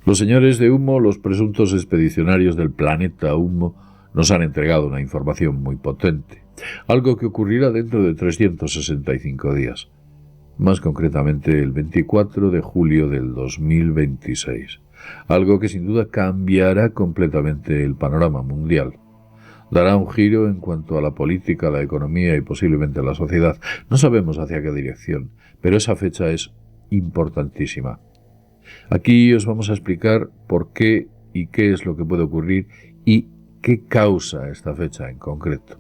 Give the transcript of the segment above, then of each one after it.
Los señores de Humo, los presuntos expedicionarios del planeta Humo, nos han entregado una información muy potente, algo que ocurrirá dentro de 365 días, más concretamente el 24 de julio del 2026, algo que sin duda cambiará completamente el panorama mundial. Dará un giro en cuanto a la política, la economía y posiblemente la sociedad. No sabemos hacia qué dirección, pero esa fecha es importantísima. Aquí os vamos a explicar por qué y qué es lo que puede ocurrir y qué causa esta fecha en concreto.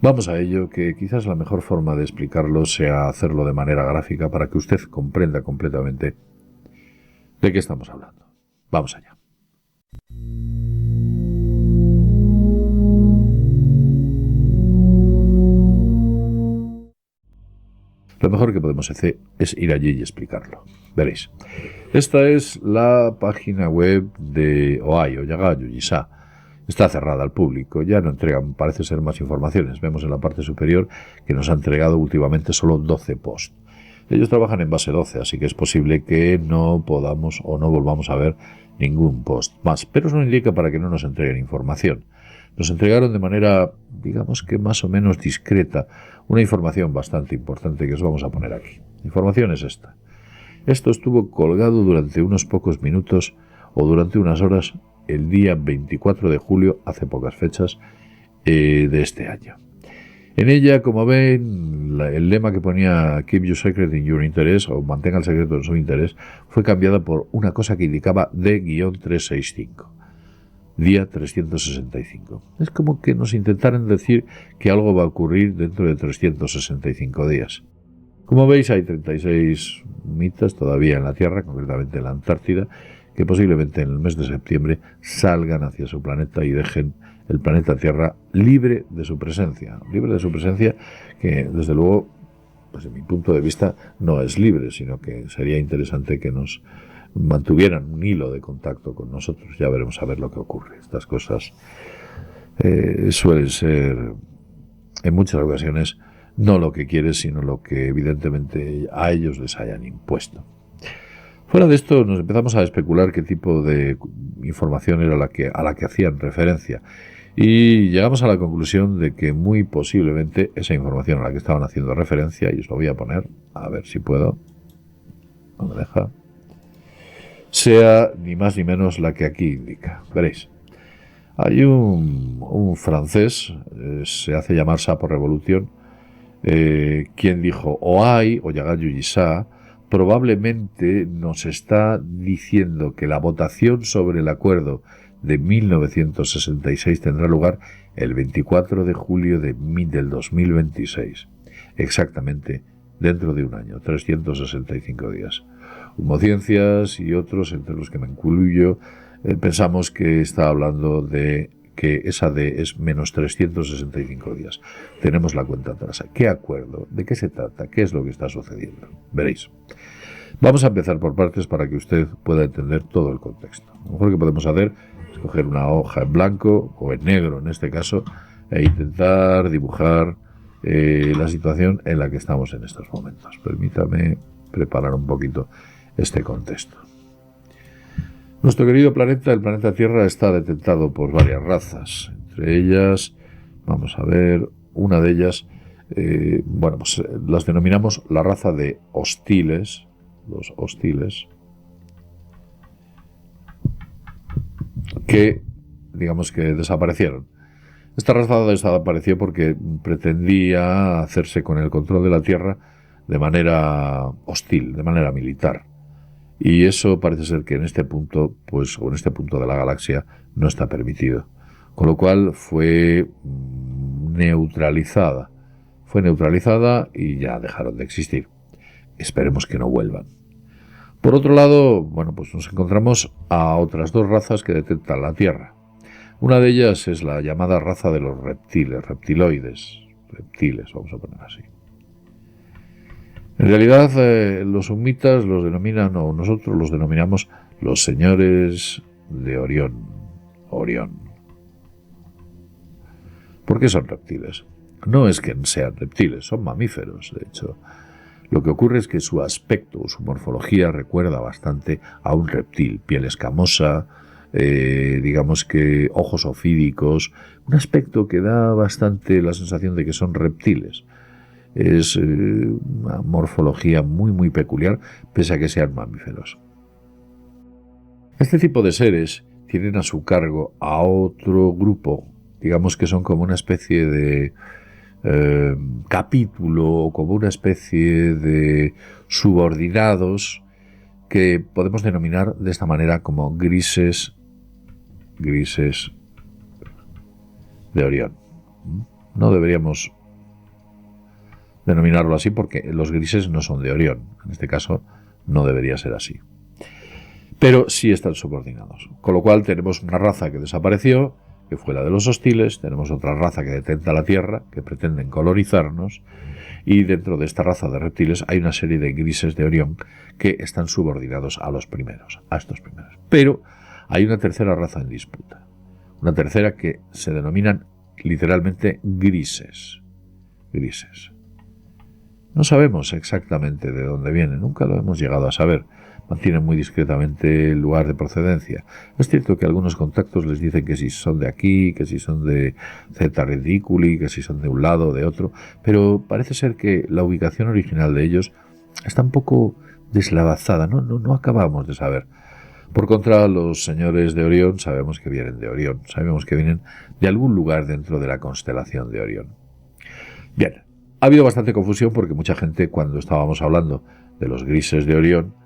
Vamos a ello, que quizás la mejor forma de explicarlo sea hacerlo de manera gráfica para que usted comprenda completamente de qué estamos hablando. Vamos allá. Lo mejor que podemos hacer es ir allí y explicarlo. Veréis. Esta es la página web de Ohio, Yagayuyisa. Está cerrada al público, ya no entregan, parece ser, más informaciones. Vemos en la parte superior que nos ha entregado últimamente solo 12 posts. Ellos trabajan en base 12, así que es posible que no podamos o no volvamos a ver ningún post más. Pero eso no indica para que no nos entreguen información. Nos entregaron de manera, digamos que más o menos discreta, una información bastante importante que os vamos a poner aquí. La información es esta. Esto estuvo colgado durante unos pocos minutos o durante unas horas el día 24 de julio, hace pocas fechas, de este año. En ella, como ven, el lema que ponía Keep your secret in your interest, o mantenga el secreto en su interés, fue cambiada por una cosa que indicaba D-365. Día 365. Es como que nos intentaran decir que algo va a ocurrir dentro de 365 días. Como veis, hay 36 humitas todavía en la Tierra, concretamente en la Antártida, que posiblemente en el mes de septiembre salgan hacia su planeta y dejen el planeta Tierra libre de su presencia. Libre de su presencia que, desde luego, pues en mi punto de vista, no es libre, sino que sería interesante que nos mantuvieran un hilo de contacto con nosotros. Ya veremos a ver lo que ocurre. Estas cosas suelen ser, en muchas ocasiones, no lo que quieres, sino lo que evidentemente a ellos les hayan impuesto. Fuera de esto, nos empezamos a especular qué tipo de información era a la que hacían referencia, y llegamos a la conclusión de que muy posiblemente esa información a la que estaban haciendo referencia, y os lo voy a poner, a ver si puedo, no me deja, sea ni más ni menos la que aquí indica. Veréis. Hay un francés, se hace llamar Sapo Revolution, quien dijo: Ohai o Yagayuyisa probablemente nos está diciendo que la votación sobre el acuerdo de 1966 tendrá lugar el 24 de julio del 2026, exactamente dentro de un año, 365 días. Humociencias y otros, entre los que me incluyo, pensamos que está hablando de que esa D es menos 365 días. Tenemos la cuenta atrás. ¿Qué acuerdo? ¿De qué se trata? ¿Qué es lo que está sucediendo? Veréis. Vamos a empezar por partes para que usted pueda entender todo el contexto. Lo mejor que podemos hacer es coger una hoja en blanco o en negro, en este caso, e intentar dibujar la situación en la que estamos en estos momentos. Permítame preparar un poquito este contexto. Nuestro querido planeta, el planeta Tierra, está detentado por varias razas. Entre ellas, vamos a ver, una de ellas, pues las denominamos la raza de hostiles, los hostiles, que, digamos que desaparecieron. Esta raza desapareció porque pretendía hacerse con el control de la Tierra de manera hostil, de manera militar. Y eso parece ser que en este punto, o en este punto de la galaxia, no está permitido. Con lo cual fue neutralizada. Fue neutralizada y ya dejaron de existir. Esperemos que no vuelvan. Por otro lado, pues nos encontramos a otras dos razas que detentan la Tierra. Una de ellas es la llamada raza de los reptiles, reptiles, vamos a poner así. En realidad, los humitas los denominan, o nosotros los denominamos, los señores de Orión. Orión. ¿Por qué son reptiles? No es que sean reptiles, son mamíferos, de hecho. Lo que ocurre es que su aspecto, su morfología recuerda bastante a un reptil, piel escamosa, digamos que ojos ofídicos, un aspecto que da bastante la sensación de que son reptiles. Es una morfología muy peculiar, pese a que sean mamíferos. Este tipo de seres tienen a su cargo a otro grupo, digamos que son como una especie de capítulo, como una especie de subordinados que podemos denominar de esta manera como grises de Orión. No deberíamos denominarlo así porque los grises no son de Orión. En este caso no debería ser así. Pero sí están subordinados. Con lo cual tenemos una raza que desapareció, que fue la de los hostiles, tenemos otra raza que detenta la Tierra, que pretenden colonizarnos, y dentro de esta raza de reptiles hay una serie de grises de Orión que están subordinados a los primeros, a estos primeros. Pero hay una tercera raza en disputa, una tercera que se denominan literalmente grises. No sabemos exactamente de dónde vienen, nunca lo hemos llegado a saber. Mantienen muy discretamente el lugar de procedencia. Es cierto que algunos contactos les dicen que si son de aquí, que si son de Zeta Reticuli, que si son de un lado o de otro, pero parece ser que la ubicación original de ellos está un poco deslavazada, no acabamos de saber. Por contra, los señores de Orión sabemos que vienen de Orión, sabemos que vienen de algún lugar dentro de la constelación de Orión. Bien, ha habido bastante confusión porque mucha gente, cuando estábamos hablando de los grises de Orión,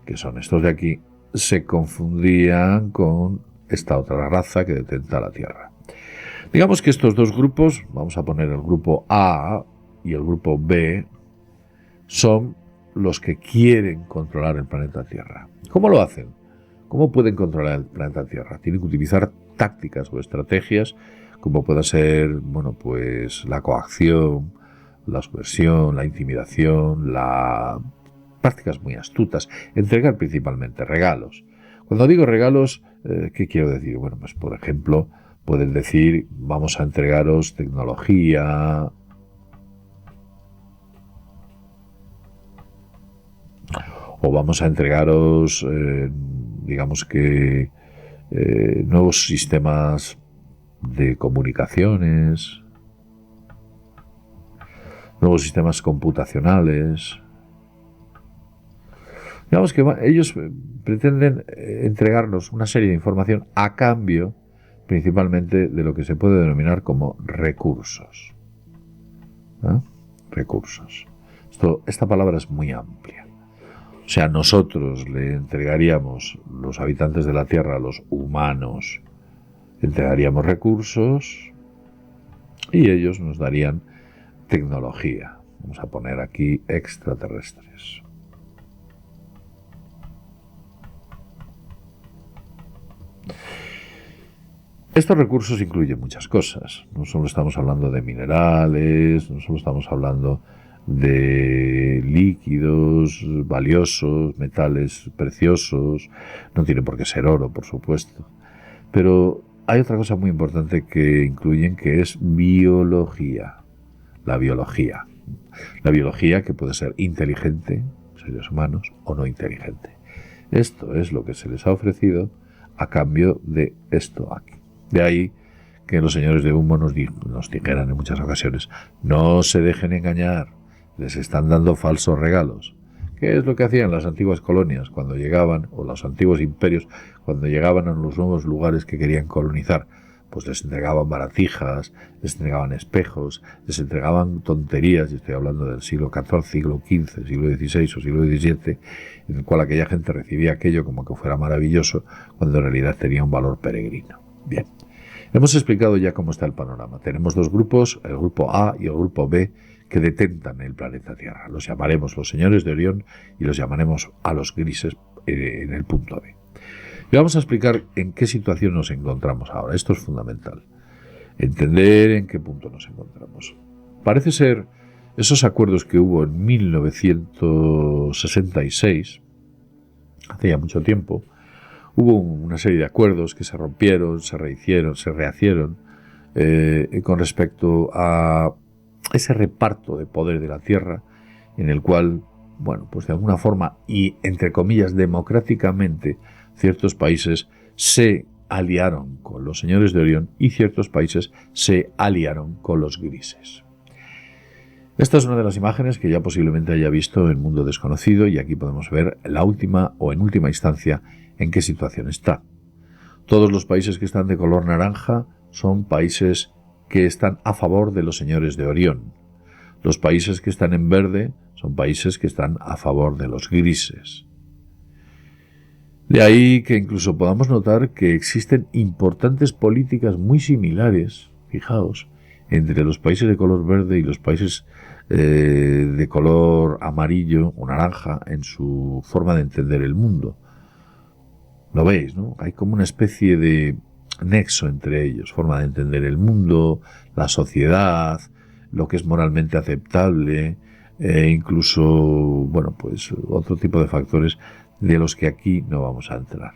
que son estos de aquí, se confundían con esta otra raza que detenta la Tierra. Digamos que estos dos grupos, vamos a poner el grupo A y el grupo B, son los que quieren controlar el planeta Tierra. ¿Cómo lo hacen? ¿Cómo pueden controlar el planeta Tierra? Tienen que utilizar tácticas o estrategias como pueda ser, bueno, pues la coacción, la subversión, la intimidación, prácticas muy astutas, entregar principalmente regalos. Cuando digo regalos, ¿qué quiero decir? Bueno, pues por ejemplo, pueden decir, vamos a entregaros tecnología, o vamos a entregaros, digamos que, nuevos sistemas de comunicaciones, nuevos sistemas computacionales. Digamos que ellos pretenden entregarnos una serie de información a cambio principalmente de lo que se puede denominar como recursos. ¿Eh? Recursos. Esta palabra es muy amplia. O sea, nosotros le entregaríamos, los habitantes de la Tierra, los humanos, entregaríamos recursos y ellos nos darían tecnología. Vamos a poner aquí extraterrestres. Estos recursos incluyen muchas cosas. No solo estamos hablando de minerales, no solo estamos hablando de líquidos valiosos, metales preciosos, no tiene por qué ser oro, por supuesto. Pero hay otra cosa muy importante que incluyen, que es biología. La biología. La biología que puede ser inteligente, seres humanos, o no inteligente. Esto es lo que se les ha ofrecido a cambio de esto aquí. De ahí que los señores de humo nos dijeran en muchas ocasiones, no se dejen engañar, les están dando falsos regalos. ¿Qué es lo que hacían las antiguas colonias cuando llegaban, o los antiguos imperios, cuando llegaban a los nuevos lugares que querían colonizar? Pues les entregaban baratijas, les entregaban espejos, les entregaban tonterías, y estoy hablando del siglo XIV, siglo XV, siglo XVI o siglo XVII, en el cual aquella gente recibía aquello como que fuera maravilloso, cuando en realidad tenía un valor peregrino. Bien, hemos explicado ya cómo está el panorama. Tenemos dos grupos, el grupo A y el grupo B, que detentan el planeta Tierra. Los llamaremos los señores de Orión y los llamaremos a los grises en el punto B. Y vamos a explicar en qué situación nos encontramos ahora. Esto es fundamental. Entender en qué punto nos encontramos. Parece ser esos acuerdos que hubo en 1966, hace ya mucho tiempo. Hubo una serie de acuerdos que se rompieron, se rehicieron con respecto a ese reparto de poder de la Tierra, en el cual bueno, pues de alguna forma y entre comillas democráticamente, ciertos países se aliaron con los señores de Orión y ciertos países se aliaron con los grises. Esta es una de las imágenes que ya posiblemente haya visto en Mundo Desconocido, y aquí podemos ver la última o en última instancia en qué situación está. Todos los países que están de color naranja son países que están a favor de los señores de Orión. Los países que están en verde son países que están a favor de los grises. De ahí que incluso podamos notar que existen importantes políticas muy similares, fijaos, entre los países de color verde y los países de color amarillo o naranja en su forma de entender el mundo. Lo veis, ¿no? Hay como una especie de nexo entre ellos, forma de entender el mundo, la sociedad, lo que es moralmente aceptable, incluso, bueno, pues otro tipo de factores de los que aquí no vamos a entrar.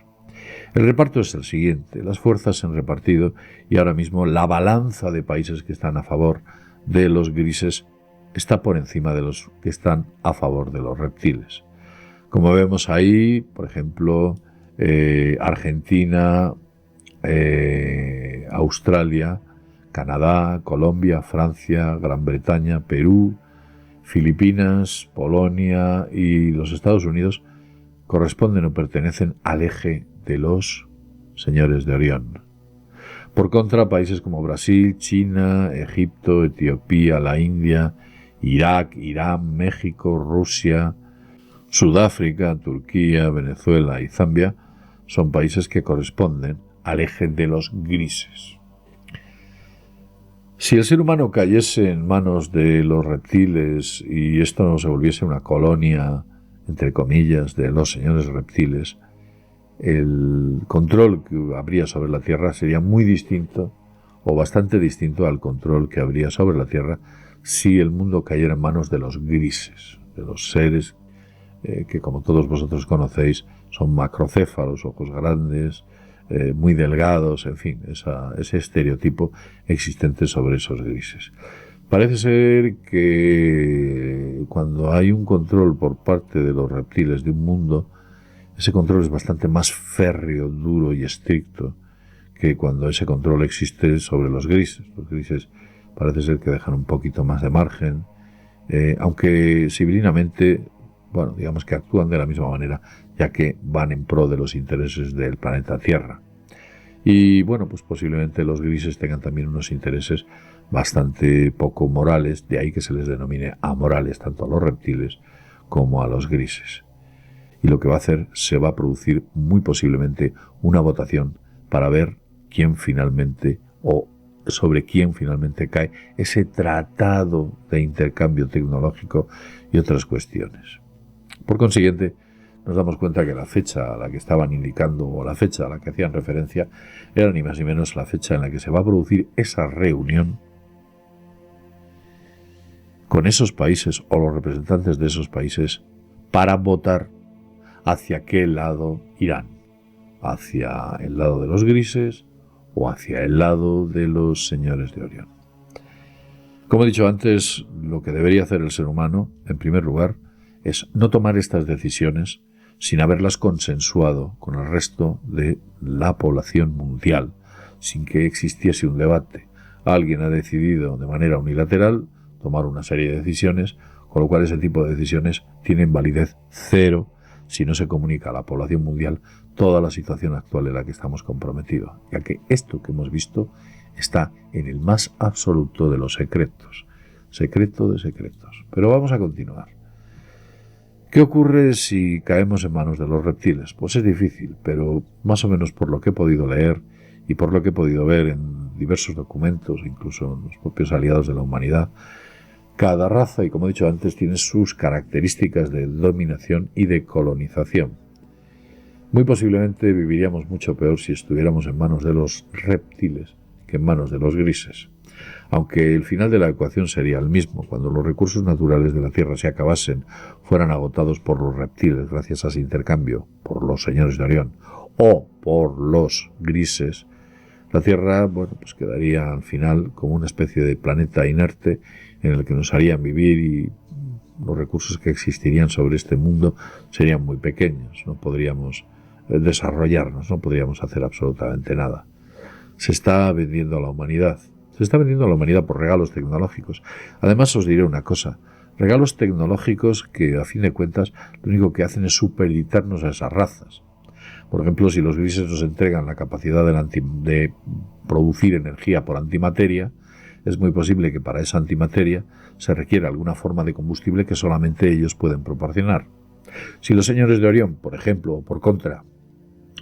El reparto es el siguiente: las fuerzas se han repartido y ahora mismo la balanza de países que están a favor de los grises está por encima de los que están a favor de los reptiles. Como vemos ahí, por ejemplo, Argentina, Australia, Canadá, Colombia, Francia, Gran Bretaña, Perú, Filipinas, Polonia y los Estados Unidos corresponden o pertenecen al eje de los señores de Orión. Por contra, países como Brasil, China, Egipto, Etiopía, la India, Irak, Irán, México, Rusia, Sudáfrica, Turquía, Venezuela y Zambia son países que corresponden al eje de los grises. Si el ser humano cayese en manos de los reptiles y esto no se volviese una colonia, entre comillas, de los señores reptiles, el control que habría sobre la Tierra sería muy distinto o bastante distinto al control que habría sobre la Tierra si el mundo cayera en manos de los grises, de los seres que, como todos vosotros conocéis, son macrocéfalos, ojos grandes, muy delgados, en fin, ese estereotipo existente sobre esos grises. Parece ser que cuando hay un control por parte de los reptiles de un mundo, ese control es bastante más férreo, duro y estricto que cuando ese control existe sobre los grises. Los grises parece ser que dejan un poquito más de margen, aunque civilinamente, bueno, digamos que actúan de la misma manera, ya que van en pro de los intereses del planeta Tierra. Y bueno, pues posiblemente los grises tengan también unos intereses bastante poco morales, de ahí que se les denomine amorales tanto a los reptiles como a los grises. Y lo que va a hacer, se va a producir muy posiblemente una votación para ver quién finalmente o sobre quién finalmente cae ese tratado de intercambio tecnológico y otras cuestiones. Por consiguiente, nos damos cuenta que la fecha a la que estaban indicando o la fecha a la que hacían referencia era ni más ni menos la fecha en la que se va a producir esa reunión con esos países o los representantes de esos países para votar hacia qué lado irán, hacia el lado de los grises o hacia el lado de los señores de Orión. Como he dicho antes, lo que debería hacer el ser humano, en primer lugar, es no tomar estas decisiones sin haberlas consensuado con el resto de la población mundial, sin que existiese un debate. Alguien ha decidido de manera unilateral tomar una serie de decisiones, con lo cual ese tipo de decisiones tienen validez cero si no se comunica a la población mundial toda la situación actual en la que estamos comprometidos, ya que esto que hemos visto está en el más absoluto de los secretos, secreto de secretos. Pero vamos a continuar. ¿Qué ocurre si caemos en manos de los reptiles? Pues es difícil, pero más o menos por lo que he podido leer y por lo que he podido ver en diversos documentos, incluso en los propios aliados de la humanidad, cada raza, y como he dicho antes, tiene sus características de dominación y de colonización. Muy posiblemente viviríamos mucho peor si estuviéramos en manos de los reptiles que en manos de los grises. Aunque el final de la ecuación sería el mismo, cuando los recursos naturales de la Tierra se acabasen, fueran agotados por los reptiles gracias a ese intercambio, por los señores de Orión, o por los grises, la Tierra, bueno, pues quedaría al final como una especie de planeta inerte en el que nos harían vivir y los recursos que existirían sobre este mundo serían muy pequeños, no podríamos desarrollarnos, no podríamos hacer absolutamente nada. Se está vendiendo a la humanidad. Se está vendiendo a la humanidad por regalos tecnológicos. Además, os diré una cosa. Regalos tecnológicos que, a fin de cuentas, lo único que hacen es supeditarnos a esas razas. Por ejemplo, si los grises nos entregan la capacidad de producir energía por antimateria, es muy posible que para esa antimateria se requiera alguna forma de combustible que solamente ellos pueden proporcionar. Si los señores de Orión, por ejemplo, o por contra,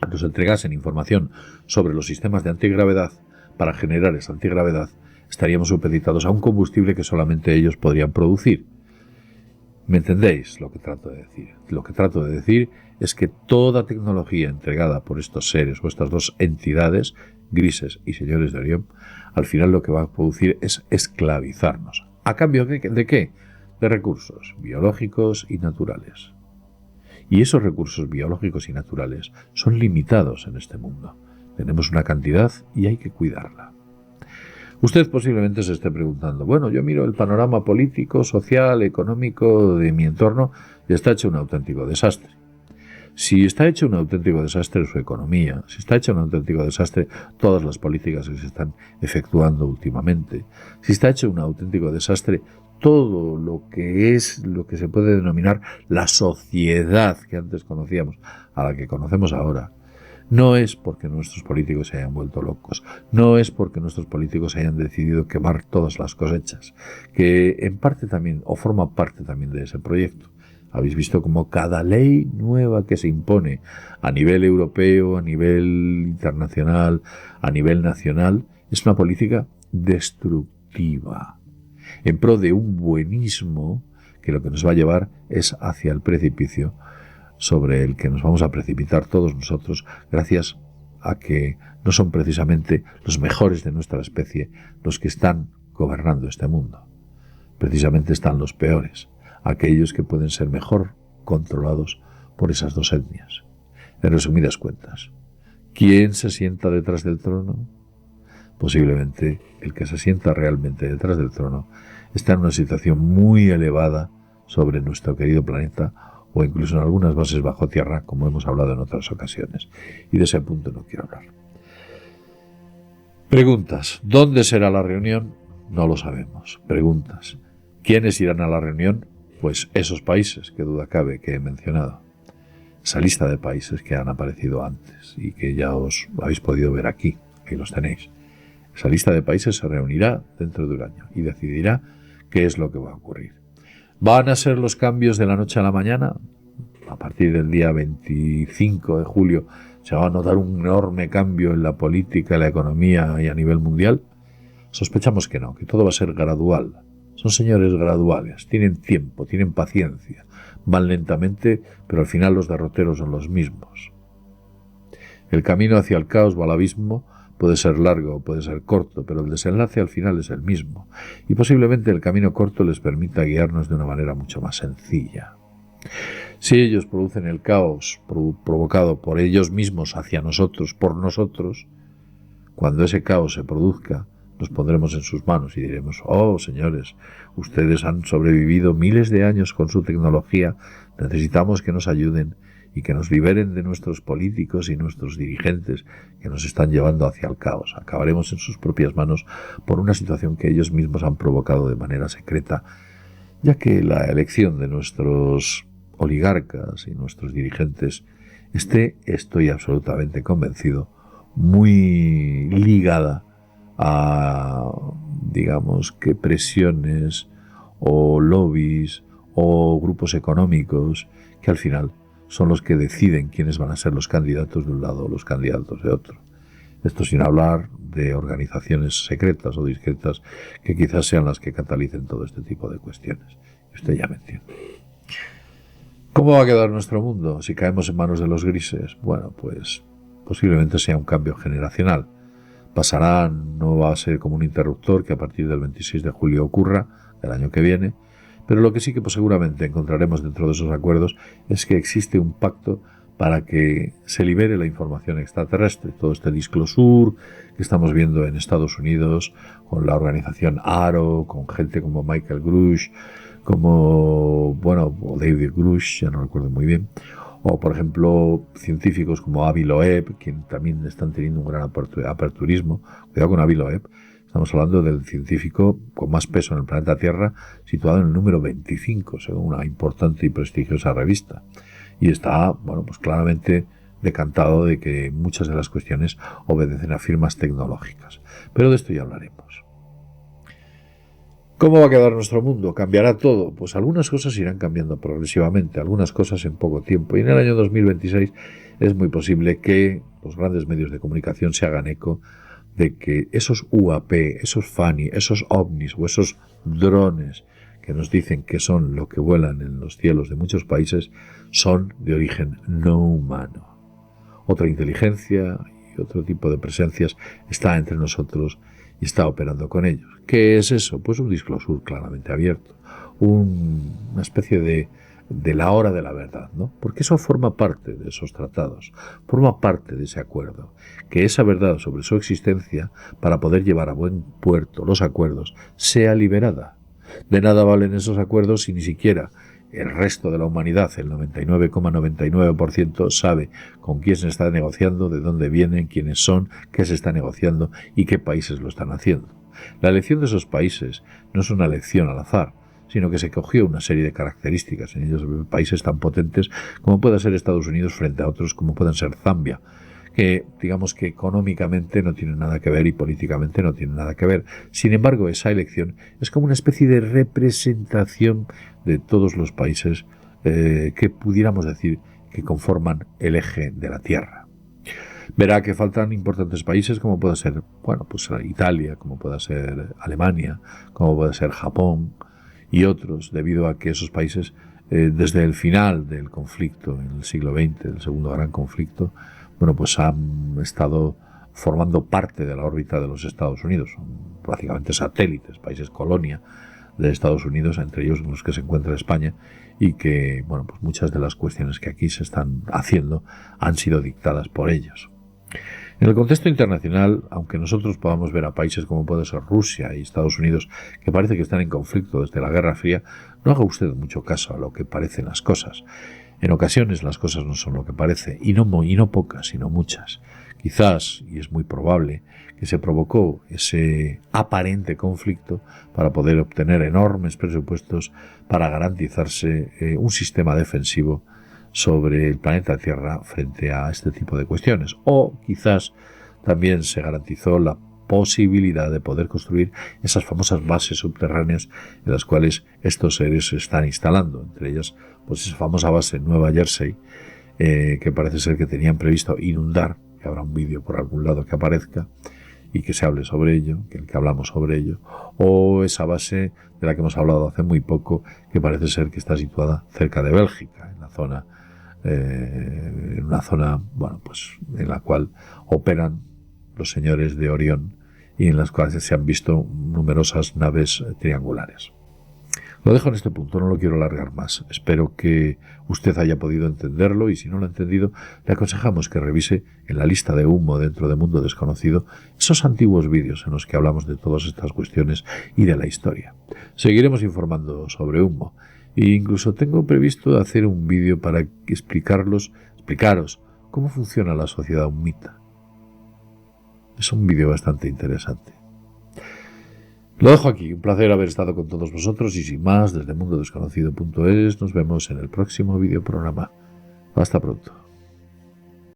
nos entregasen información sobre los sistemas de antigravedad para generar esa antigravedad, estaríamos supeditados a un combustible que solamente ellos podrían producir. ¿Me entendéis lo que trato de decir? Lo que trato de decir es que toda tecnología entregada por estos seres o estas dos entidades, grises y señores de Orión, al final lo que va a producir es esclavizarnos. ¿A cambio de qué? De recursos biológicos y naturales. Y esos recursos biológicos y naturales son limitados en este mundo. Tenemos una cantidad y hay que cuidarla. Usted posiblemente se esté preguntando, bueno, yo miro el panorama político, social, económico de mi entorno y está hecho un auténtico desastre. Si está hecho un auténtico desastre su economía, si está hecho un auténtico desastre todas las políticas que se están efectuando últimamente, si está hecho un auténtico desastre todo lo que se puede denominar la sociedad que antes conocíamos, a la que conocemos ahora, no es porque nuestros políticos se hayan vuelto locos, no es porque nuestros políticos hayan decidido quemar todas las cosechas, que en parte también, o forma parte también de ese proyecto. Habéis visto cómo cada ley nueva que se impone a nivel europeo, a nivel internacional, a nivel nacional, es una política destructiva, en pro de un buenismo que lo que nos va a llevar es hacia el precipicio sobre el que nos vamos a precipitar todos nosotros, gracias a que no son precisamente los mejores de nuestra especie los que están gobernando este mundo. Precisamente están los peores, aquellos que pueden ser mejor controlados por esas dos etnias. En resumidas cuentas, ¿quién se sienta detrás del trono? Posiblemente el que se sienta realmente detrás del trono está en una situación muy elevada sobre nuestro querido planeta, o incluso en algunas bases bajo tierra, como hemos hablado en otras ocasiones. Y de ese punto no quiero hablar. Preguntas. ¿Dónde será la reunión? No lo sabemos. Preguntas. ¿Quiénes irán a la reunión? Pues esos países, que duda cabe, que he mencionado. Esa lista de países que han aparecido antes y que ya os habéis podido ver aquí. Ahí los tenéis. Esa lista de países se reunirá dentro de un año y decidirá qué es lo que va a ocurrir. ¿Van a ser los cambios de la noche a la mañana? A partir del día 25 de julio se va a notar un enorme cambio en la política, en la economía y a nivel mundial. Sospechamos que no, que todo va a ser gradual. Son señores graduales, tienen tiempo, tienen paciencia, van lentamente, pero al final los derroteros son los mismos. El camino hacia el caos o al abismo puede ser largo o puede ser corto, pero el desenlace al final es el mismo, y posiblemente el camino corto les permita guiarnos de una manera mucho más sencilla. Si ellos producen el caos provocado por ellos mismos hacia nosotros, por nosotros, cuando ese caos se produzca, nos pondremos en sus manos y diremos, oh señores, ustedes han sobrevivido miles de años con su tecnología, necesitamos que nos ayuden y que nos liberen de nuestros políticos y nuestros dirigentes que nos están llevando hacia el caos. Acabaremos en sus propias manos por una situación que ellos mismos han provocado de manera secreta, ya que la elección de nuestros oligarcas y nuestros dirigentes estoy absolutamente convencido, muy ligada a, digamos, que presiones o lobbies o grupos económicos que al final son los que deciden quiénes van a ser los candidatos de un lado o los candidatos de otro. Esto sin hablar de organizaciones secretas o discretas que quizás sean las que catalicen todo este tipo de cuestiones. Usted ya me entiende. ¿Cómo va a quedar nuestro mundo si caemos en manos de los grises? Bueno, pues posiblemente sea un cambio generacional. Pasarán, no va a ser como un interruptor que a partir del 26 de julio ocurra, del año que viene, pero lo que sí que pues, seguramente encontraremos dentro de esos acuerdos es que existe un pacto para que se libere la información extraterrestre. Todo este disclosure que estamos viendo en Estados Unidos con la organización AARO, con gente como Michael Grush, como, bueno, o David Grush, ya no recuerdo muy bien, o por ejemplo científicos como Avi Loeb, quien también están teniendo un gran aperturismo. Cuidado con Avi Loeb, estamos hablando del científico con más peso en el planeta Tierra, situado en el número 25, según una importante y prestigiosa revista. Y está, bueno, pues claramente decantado de que muchas de las cuestiones obedecen a firmas tecnológicas. Pero de esto ya hablaremos. ¿Cómo va a quedar nuestro mundo? ¿Cambiará todo? Pues algunas cosas irán cambiando progresivamente, algunas cosas en poco tiempo. Y en el año 2026 es muy posible que los grandes medios de comunicación se hagan eco de que esos UAP, esos FANI, esos ovnis o esos drones que nos dicen que son lo que vuelan en los cielos de muchos países son de origen no humano. Otra inteligencia y otro tipo de presencias está entre nosotros y está operando con ellos. ¿Qué es eso? Pues un disclosure claramente abierto, una especie de la hora de la verdad, ¿no? Porque eso forma parte de esos tratados, forma parte de ese acuerdo, que esa verdad sobre su existencia, para poder llevar a buen puerto los acuerdos, sea liberada. De nada valen esos acuerdos si ni siquiera el resto de la humanidad, el 99,99%, sabe con quién se está negociando, de dónde vienen, quiénes son, qué se está negociando y qué países lo están haciendo. La elección de esos países no es una elección al azar, sino que se cogió una serie de características en ellos, países tan potentes como pueda ser Estados Unidos frente a otros como pueden ser Zambia, que digamos que económicamente no tienen nada que ver y políticamente no tienen nada que ver. Sin embargo, esa elección es como una especie de representación de todos los países que pudiéramos decir que conforman el eje de la Tierra. Verá que faltan importantes países como puede ser, bueno, pues Italia, como puede ser Alemania, como puede ser Japón y otros, debido a que esos países desde el final del conflicto en el siglo XX, el segundo gran conflicto, bueno, pues han estado formando parte de la órbita de los Estados Unidos, son prácticamente satélites, países colonia de Estados Unidos, entre ellos los que se encuentra España, y que, bueno, pues muchas de las cuestiones que aquí se están haciendo han sido dictadas por ellos. En el contexto internacional, aunque nosotros podamos ver a países como puede ser Rusia y Estados Unidos, que parece que están en conflicto desde la Guerra Fría, no haga usted mucho caso a lo que parecen las cosas. En ocasiones las cosas no son lo que parece, y no pocas, sino muchas. Quizás, y es muy probable, que se provocó ese aparente conflicto para poder obtener enormes presupuestos para garantizarse un sistema defensivo sobre el planeta Tierra frente a este tipo de cuestiones. O quizás también se garantizó la posibilidad de poder construir esas famosas bases subterráneas en las cuales estos seres se están instalando, entre ellas pues esa famosa base en Nueva Jersey, que parece ser que tenían previsto inundar, que habrá un vídeo por algún lado que aparezca y que se hable sobre ello, que hablamos sobre ello, o esa base de la que hemos hablado hace muy poco, que parece ser que está situada cerca de Bélgica, en una zona, bueno, pues en la cual operan los señores de Orión y en las cuales se han visto numerosas naves triangulares. Lo dejo en este punto, no lo quiero alargar más. Espero que usted haya podido entenderlo y si no lo ha entendido, le aconsejamos que revise en la lista de humo dentro de Mundo Desconocido esos antiguos vídeos en los que hablamos de todas estas cuestiones y de la historia. Seguiremos informando sobre humo e incluso tengo previsto hacer un vídeo para explicaros cómo funciona la sociedad humita. Es un vídeo bastante interesante. Lo dejo aquí, un placer haber estado con todos vosotros y sin más, desde mundodesconocido.es nos vemos en el próximo videoprograma. Hasta pronto.